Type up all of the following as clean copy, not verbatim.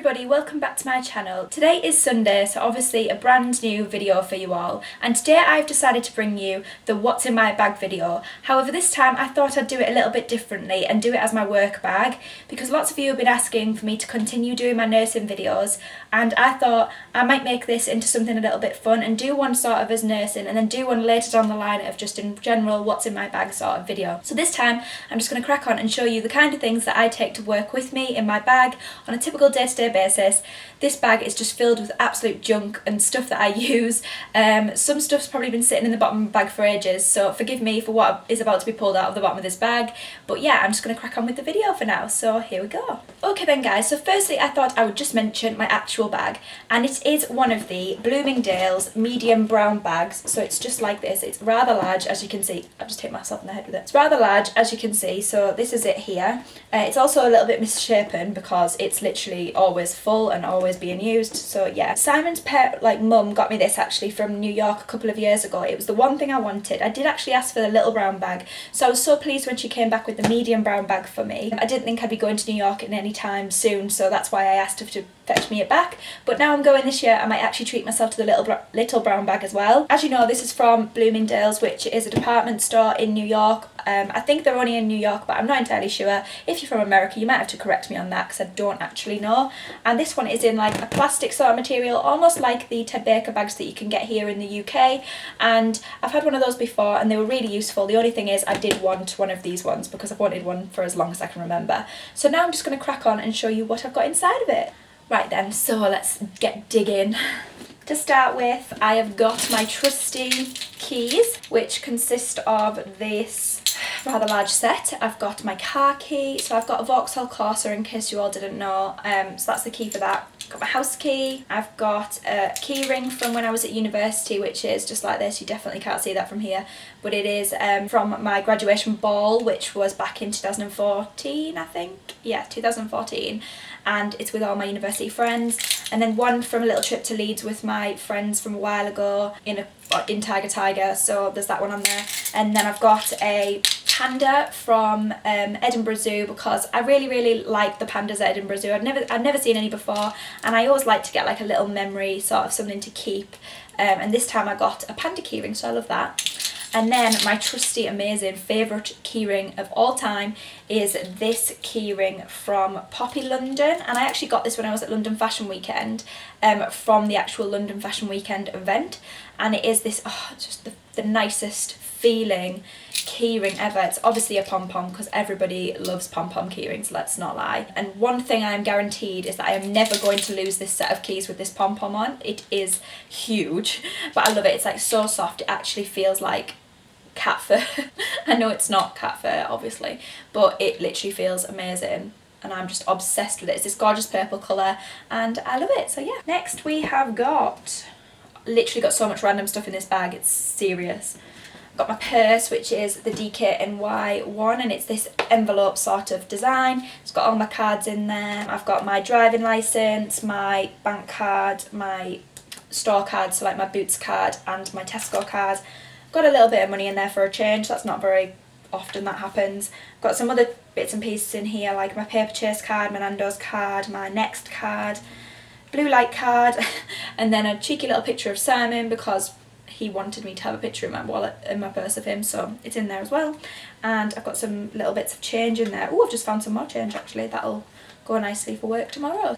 everybody, welcome back to my channel. Today is Sunday, so obviously a brand new video for you all, and today I've decided to bring you the what's in my bag video. However, this time I thought I'd do it a little bit differently and do it as my work bag, because lots of you have been asking for me to continue doing my nursing videos, and I thought I might make this into something a little bit fun and do one sort of as nursing and then do one later down the line of just in general what's in my bag sort of video. So this time I'm just going to crack on and show you the kind of things that I take to work with me in my bag on a typical day-to-day basis. This bag is just filled with absolute junk and stuff that I use. Some stuff's probably been sitting in the bottom of my bag for ages, so forgive me for what is about to be pulled out of the bottom of this bag. But yeah, I'm just going to crack on with the video for now, so here we go. Okay then guys, so firstly I thought I would just mention my actual bag, and it is one of the Bloomingdale's medium brown bags. So it's just like this. It's rather large, as you can see. I've just hit myself in the head with it. It's rather large, as you can see, so this is it here. It's also a little bit misshapen because it's literally always full and always being used, so yeah. Simon's pet, mum got me this actually from New York a couple of years ago. It was the one thing I wanted. I did actually ask for the little brown bag, so I was so pleased when she came back with the medium brown bag for me. I didn't think I'd be going to New York in any time soon, so that's why I asked her to fetch me it back. But now I'm going this year, I might actually treat myself to the little brown bag as well. As you know, this is from Bloomingdale's, which is a department store in New York. I think they're only in New York, but I'm not entirely sure. If you're from America, you might have to correct me on that because I don't actually know. And this one is in like a plastic sort of material, almost like the Ted Baker bags that you can get here in the UK. And I've had one of those before and they were really useful. The only thing is I did want one of these ones because I've wanted one for as long as I can remember. So now I'm just going to crack on and show you what I've got inside of it. Right then, so let's get digging. To start with, I have got my trusty keys, which consist of this rather large set. I've got my car key, so I've got a Vauxhall Corsa in case you all didn't know, so that's the key for that. I've got my house key, I've got a key ring from when I was at university, which is just like this. You definitely can't see that from here, but it is from my graduation ball, which was back in 2014, I think. Yeah, 2014. And it's with all my university friends. And then one from a little trip to Leeds with my friends from a while ago in Tiger, so there's that one on there. And then I've got a panda from Edinburgh Zoo, because I really like the pandas at Edinburgh Zoo. I'd never seen any before, and I always like to get like a little memory, sort of something to keep. And this time I got a panda keyring, so I love that. And then my trusty, amazing favourite keyring of all time is this keyring from Poppy London. And I actually got this when I was at London Fashion Weekend, from the actual London Fashion Weekend event. And it is this, just the nicest feeling keyring ever. It's obviously a pom-pom because everybody loves pom-pom keyrings, let's not lie. And one thing I am guaranteed is that I am never going to lose this set of keys with this pom-pom on. It is huge, but I love it. It's like so soft, it actually feels like cat fur. I know it's not cat fur obviously, but it literally feels amazing and I'm just obsessed with it. It's this gorgeous purple colour and I love it, so yeah. Next we have literally got so much random stuff in this bag, it's serious. I've got my purse, which is the DKNY one, and it's this envelope sort of design. It's got all my cards in there. I've got my driving licence, my bank card, my store card, so like my Boots card and my Tesco card. Got a little bit of money in there for a change. That's not very often that happens. Got some other bits and pieces in here, like my Paper Chase card, my Nando's card, my Next card, Blue Light card, and then a cheeky little picture of Simon because he wanted me to have a picture in my wallet, in my purse of him, so it's in there as well. And I've got some little bits of change in there. Oh, I've just found some more change actually. That'll go nicely for work tomorrow.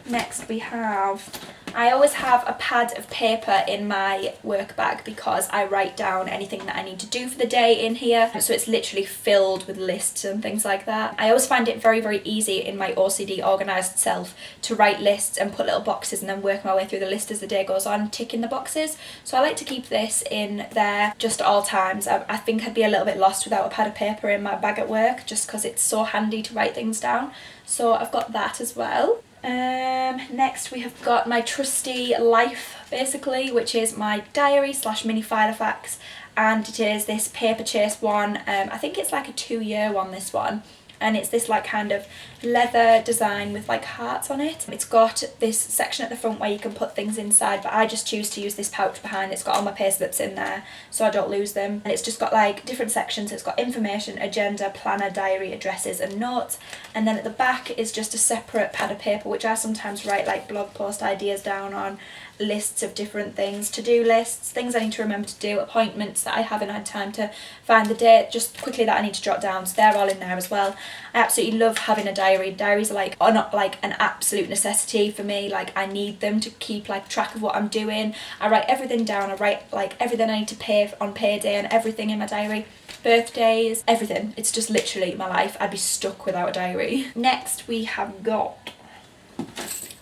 Next we have, I always have a pad of paper in my work bag because I write down anything that I need to do for the day in here, so it's literally filled with lists and things like that. I always find it very easy in my OCD organised self to write lists and put little boxes and then work my way through the list as the day goes on, ticking the boxes. So I like to keep this in there just at all times. I think I'd be a little bit lost without a pad of paper in my bag at work just because it's so handy to write things down. So I've got that as well. Next we have got my trusty life basically, which is my diary / mini Filofax, and it is this Paper Chase one. I think it's like a 2-year one, this one. and it's this like kind of leather design with like hearts on it. It's got this section at the front where you can put things inside, but I just choose to use this pouch behind. It's got all my payslips in there so I don't lose them, and it's just got like different sections. It's got information, agenda, planner, diary, addresses and notes, and then at the back is just a separate pad of paper which I sometimes write like blog post ideas down on, lists of different things, to-do lists, things I need to remember to do, appointments that I haven't had time to find the date just quickly that I need to jot down, so they're all in there as well. I absolutely love having a diary. Diaries are not like an absolute necessity for me, like I need them to keep like track of what I'm doing. I write everything down. I write like everything I need to pay on payday and everything in my diary, birthdays, everything. It's just literally my life. I'd be stuck without a diary. Next we have got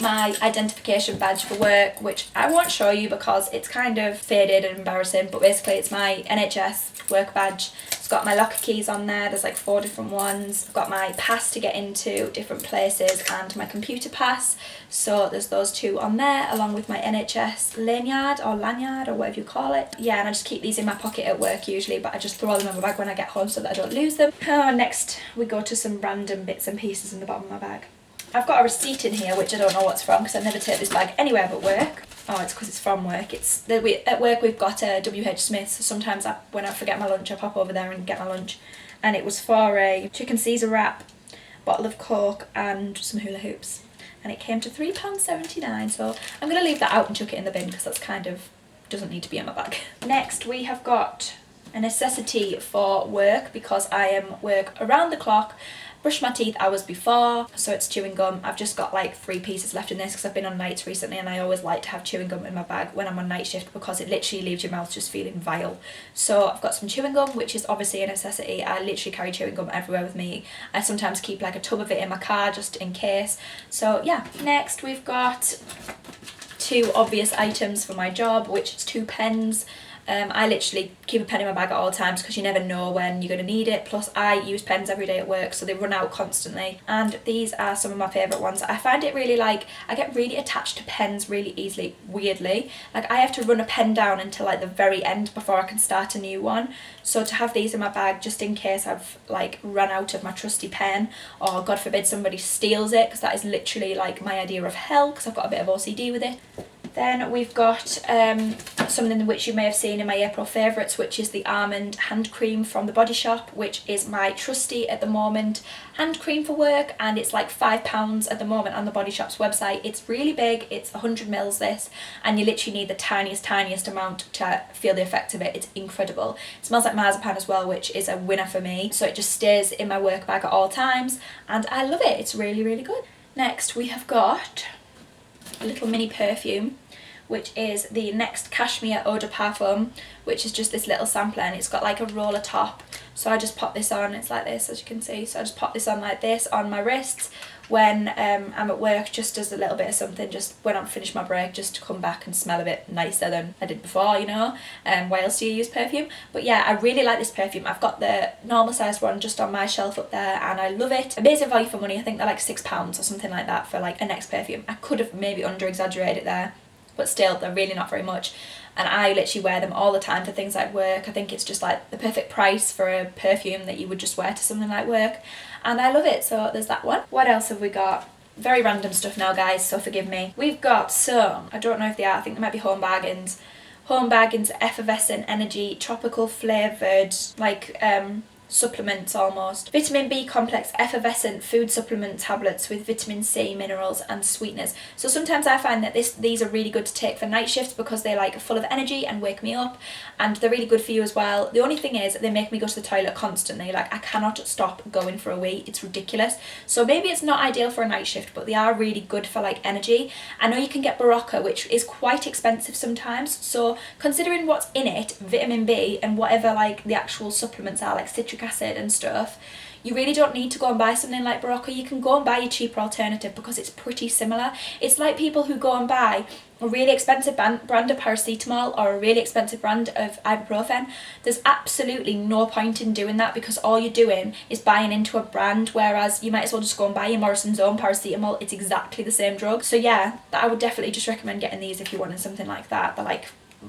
my identification badge for work, which I won't show you because it's kind of faded and embarrassing, but basically it's my NHS work badge. It's got my locker keys on there. There's like 4 different ones. I've got my pass to get into different places and my computer pass, so there's those 2 on there, along with my NHS lanyard or whatever you call it. Yeah, and I just keep these in my pocket at work usually, but I just throw them in my bag when I get home so that I don't lose them. Next we go to some random bits and pieces in the bottom of my bag. I've got a receipt in here which I don't know what's from because I never take this bag anywhere but work. Oh, it's because it's from work. At work we've got a WH Smith, so sometimes when I forget my lunch I pop over there and get my lunch, and it was for a chicken Caesar wrap, bottle of Coke and some hula hoops, and it came to £3.79, so I'm going to leave that out and chuck it in the bin because that's kind of doesn't need to be in my bag. Next we have got a necessity for work because I work around the clock. Brush my teeth hours before, so it's chewing gum. I've just got like 3 pieces left in this because I've been on nights recently and I always like to have chewing gum in my bag when I'm on night shift because it literally leaves your mouth just feeling vile. So I've got some chewing gum, which is obviously a necessity. I literally carry chewing gum everywhere with me. I sometimes keep like a tub of it in my car just in case. So yeah. Next we've got 2 obvious items for my job, which is 2 pens. I literally keep a pen in my bag at all times because you never know when you're going to need it. Plus I use pens every day at work, so they run out constantly. And these are some of my favourite ones. I find it really I get really attached to pens really easily, weirdly. Like I have to run a pen down until like the very end before I can start a new one. So to have these in my bag just in case I've like run out of my trusty pen, or God forbid somebody steals it, because that is literally like my idea of hell because I've got a bit of OCD with it. Then we've got something which you may have seen in my April favourites, which is the almond hand cream from the Body Shop, which is my trusty at the moment hand cream for work, and it's like £5 at the moment on the Body Shop's website. It's really big, it's 100ml this, and you literally need the tiniest amount to feel the effect of it. It's incredible. It smells like marzipan as well, which is a winner for me, so it just stays in my work bag at all times and I love it. It's really good. Next we have got a little mini perfume, which is the Next Cashmere Eau de Parfum, which is just this little sampler, and it's got like a roller top. So I just pop this on. It's like this, as you can see. So I just pop this on like this on my wrists when I'm at work, just as a little bit of something, just when I'm finished my break, just to come back and smell a bit nicer than I did before, you know. Why else do you use perfume? But yeah, I really like this perfume. I've got the normal sized one just on my shelf up there and I love it. Amazing value for money. I think they're like £6 or something like that for like a Next perfume. I could have maybe under exaggerated it there, but still they're really not very much, and I literally wear them all the time for things like work. I think it's just like the perfect price for a perfume that you would just wear to something like work, and I love it. So there's that one. What else have we got? Very random stuff now guys, so forgive me. We've got some, I don't know if they are, I think they might be Home Bargains effervescent energy tropical flavoured like supplements almost. Vitamin B complex effervescent food supplement tablets with vitamin C, minerals and sweeteners. So sometimes I find that these are really good to take for night shifts because they're like full of energy and wake me up, and they're really good for you as well. The only thing is they make me go to the toilet constantly. Like I cannot stop going for a wee. It's ridiculous. So maybe it's not ideal for a night shift, but they are really good for like energy. I know you can get Barocca, which is quite expensive sometimes, so considering what's in it, vitamin B and whatever like the actual supplements are, like citric acid and stuff, you really don't need to go and buy something like Barocca. You can go and buy a cheaper alternative because it's pretty similar. It's like people who go and buy a really expensive brand of paracetamol or a really expensive brand of ibuprofen. There's absolutely no point in doing that because all you're doing is buying into a brand, whereas you might as well just go and buy your Morrison's own paracetamol. It's exactly the same drug. So yeah, I would definitely just recommend getting these if you wanted something like that. They're like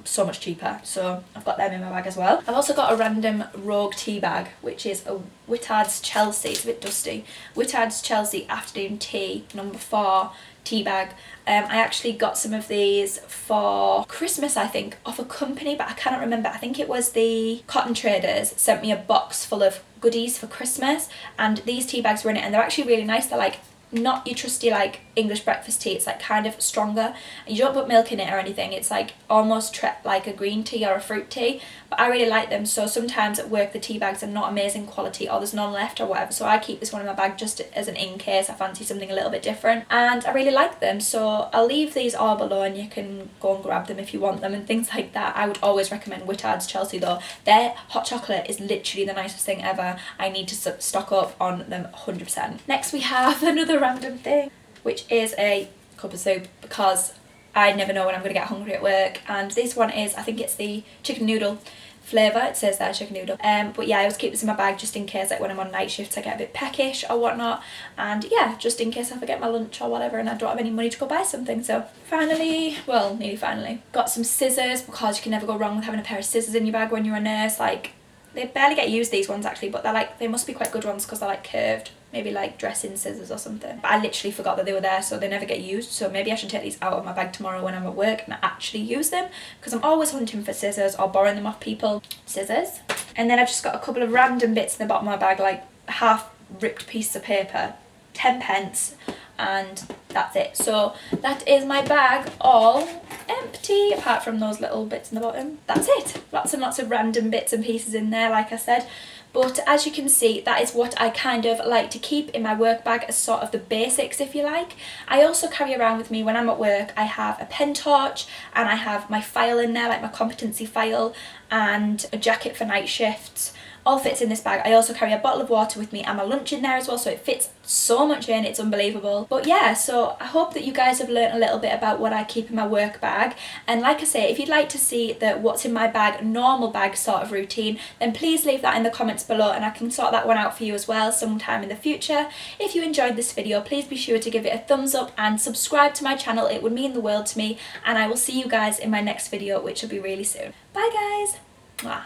so much cheaper, so I've got them in my bag as well. I've also got a random Rogue tea bag, which is a Whittard's Chelsea. It's a bit dusty. Whittard's Chelsea afternoon tea number 4 tea bag. I actually got some of these for Christmas, I think, off a company, but I cannot remember. I think it was the Cotton Traders sent me a box full of goodies for Christmas, and these tea bags were in it, and they're actually really nice. They're like not your trusty like English breakfast tea. It's like kind of stronger, and you don't put milk in it or anything. It's like almost like a green tea or a fruit tea, but I really like them. So sometimes at work the tea bags are not amazing quality, or there's none left or whatever, so I keep this one in my bag just as an in case I fancy something a little bit different, and I really like them. So I'll leave these all below and you can go and grab them if you want them and things like that. I would always recommend Whittard's Chelsea though. Their hot chocolate is literally the nicest thing ever. I need to stock up on them 100%. Next we have another random thing, which is a cup of soup, because I never know when I'm going to get hungry at work, and this one is, I think it's the chicken noodle flavour. It says there chicken noodle, but yeah, I always keep this in my bag just in case, like when I'm on night shifts I get a bit peckish or whatnot, and yeah, just in case I forget my lunch or whatever and I don't have any money to go buy something. So finally, well, nearly finally, got some scissors, because you can never go wrong with having a pair of scissors in your bag when you're a nurse. Like, they barely get used, these ones actually, but they're like, they must be quite good ones because they're like curved, maybe like dressing scissors or something. But I literally forgot that they were there, so they never get used. So maybe I should take these out of my bag tomorrow when I'm at work and actually use them, because I'm always hunting for scissors or borrowing them off people. Scissors. And then I've just got a couple of random bits in the bottom of my bag, like half ripped pieces of paper, 10 pence, and that's it. So that is my bag all empty, apart from those little bits in the bottom. That's it. Lots and lots of random bits and pieces in there, like I said. But as you can see, that is what I kind of like to keep in my work bag as sort of the basics, if you like. I also carry around with me when I'm at work, I have a pen torch, and I have my file in there, like my competency file, and a jacket for night shifts. All fits in this bag. I also carry a bottle of water with me and my lunch in there as well, so it fits so much in, it's unbelievable. But yeah, so I hope that you guys have learnt a little bit about what I keep in my work bag. And like I say, if you'd like to see the what's in my bag normal bag sort of routine, then please leave that in the comments below and I can sort that one out for you as well sometime in the future. If you enjoyed this video, please be sure to give it a thumbs up and subscribe to my channel. It would mean the world to me, and I will see you guys in my next video, which will be really soon. Bye guys. Mwah.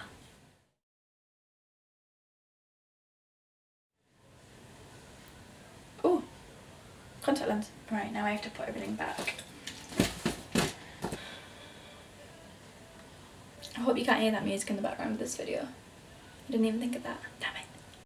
Oh, contact lens. Right, now I have to put everything back. I hope you can't hear that music in the background of this video. I didn't even think of that. Damn it.